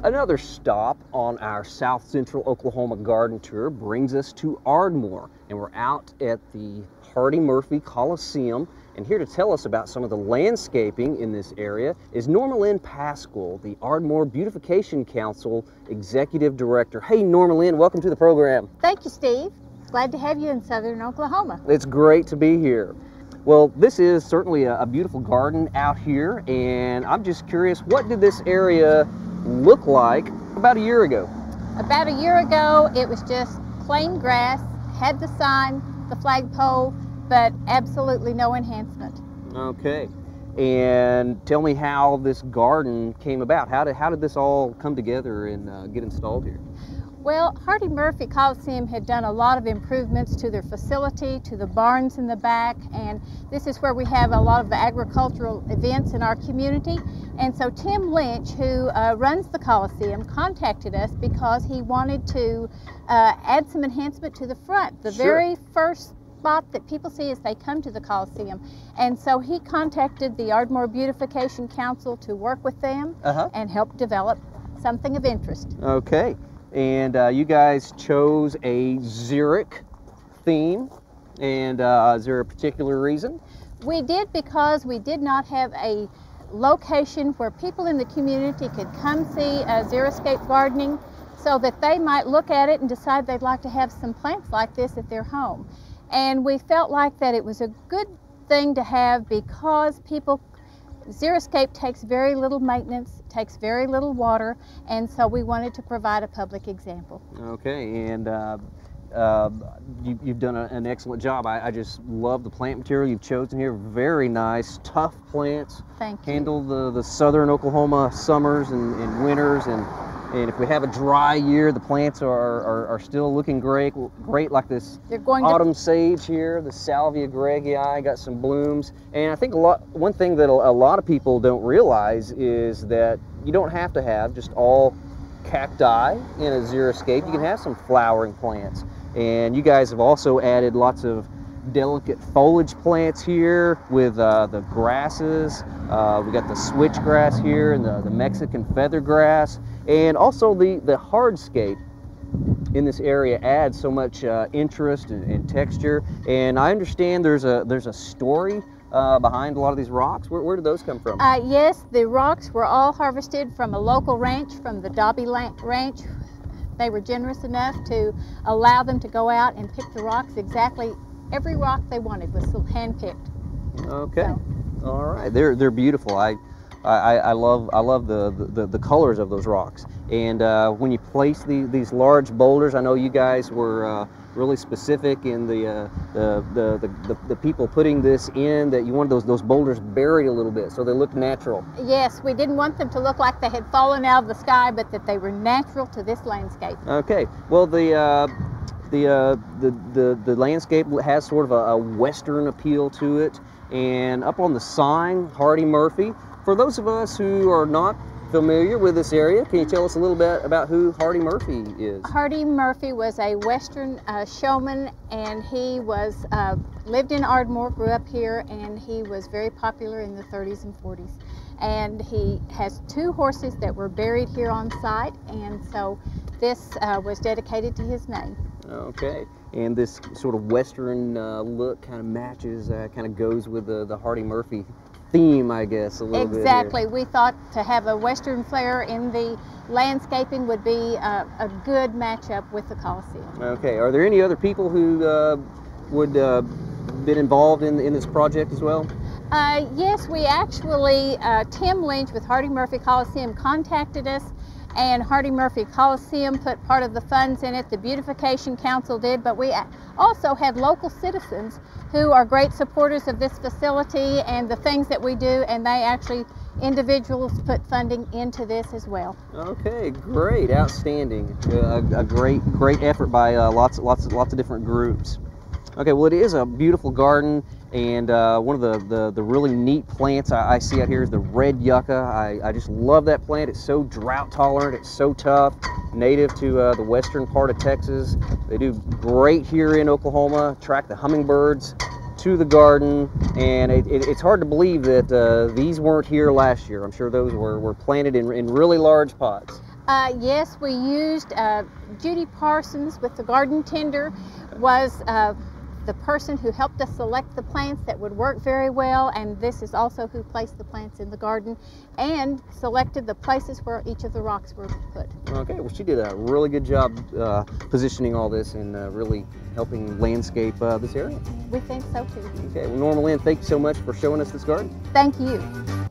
Another stop on our South Central Oklahoma garden tour brings us to Ardmore, and we're out at the Hardy Murphy Coliseum. And here to tell us about some of the landscaping in this area is Norma Lynne Paschall, the Ardmore Beautification Council Executive Director. Hey, Norma Lynne, welcome to the program. Thank you, Steve. Glad to have you in Southern Oklahoma. It's great to be here. Well, this is certainly a beautiful garden out here, and I'm just curious, what did this area look like about a year ago? About a year ago, it was just plain grass, had the sign, the flagpole, but absolutely no enhancement. Okay. And tell me how this garden came about. How did this all come together and get installed here? Well, Hardy Murphy Coliseum had done a lot of improvements to their facility, to the barns in the back, and this is where we have a lot of the agricultural events in our community. And so Tim Lynch, who runs the Coliseum, contacted us because he wanted to add some enhancement to the front. The very first spot that people see as they come to the Coliseum. And so he contacted the Ardmore Beautification Council to work with them and help develop something of interest. Okay. And you guys chose a xeric theme, and is there a particular reason? We did because we did not have a location where people in the community could come see Xeriscape gardening so that they might look at it and decide they'd like to have some plants like this at their home. And we felt like that it was a good thing to have because Xeriscape takes very little maintenance, takes very little water, and so we wanted to provide a public example. Okay, and you've done an excellent job. I just love the plant material you've chosen here. Very nice, tough plants. Thank you. Handle the southern Oklahoma summers and winters, and if we have a dry year, the plants are still looking great like this autumn sage here, the Salvia greggii, got some blooms. And I think one thing that a lot of people don't realize is that you don't have to have just all cacti in a xeriscape. You can have some flowering plants. And you guys have also added lots of delicate foliage plants here with the grasses. We got the switchgrass here and the Mexican feathergrass. And also the hardscape in this area adds so much interest and texture. And I understand there's a story behind a lot of these rocks. Where did those come from? Yes, the rocks were all harvested from a local ranch, from the Dobby Ranch. They were generous enough to allow them to go out and pick the rocks. Exactly every rock they wanted was hand-picked. Okay, so. All right. They're beautiful. I love the colors of those rocks. And when you place these large boulders, I know you guys were really specific in the people putting this in, that you wanted those boulders buried a little bit so they look natural. Yes, we didn't want them to look like they had fallen out of the sky, but that they were natural to this landscape. Okay. Well, the landscape has sort of a western appeal to it. And up on the sign, Hardy Murphy. For those of us who are not familiar with this area, can you tell us a little bit about who Hardy Murphy is? Hardy Murphy was a Western showman, and he lived in Ardmore, grew up here, and he was very popular in the 30s and 40s. And he has 2 horses that were buried here on site, and so this was dedicated to his name. Okay, and this sort of Western look kind of matches, kind of goes with the Hardy Murphy theme, I guess, a little bit. Exactly. We thought to have a Western flair in the landscaping would be a good matchup with the Coliseum. Okay, are there any other people who would been involved in this project as well? Yes, we actually, Tim Lynch with Hardy Murphy Coliseum contacted us, and Hardy Murphy Coliseum put part of the funds in it. The Beautification Council did, but we also had local citizens who are great supporters of this facility and the things that we do, and they actually, individuals put funding into this as well. Okay, great, outstanding. A great effort by lots of different groups. Okay, well, it is a beautiful garden, and one of the really neat plants I see out here is the red yucca. I just love that plant. It's so drought tolerant, it's so tough, native to the western part of Texas. They do great here in Oklahoma, attract the hummingbirds to the garden, and it's hard to believe that these weren't here last year. I'm sure those were planted in really large pots. Yes, we used Judy Parsons with the garden tender was the person who helped us select the plants that would work very well, and this is also who placed the plants in the garden and selected the places where each of the rocks were put. Okay, well, she did a really good job positioning all this and really helping landscape this area. We think so too. Okay, well, Norma, Lynne, thank you so much for showing us this garden. Thank you.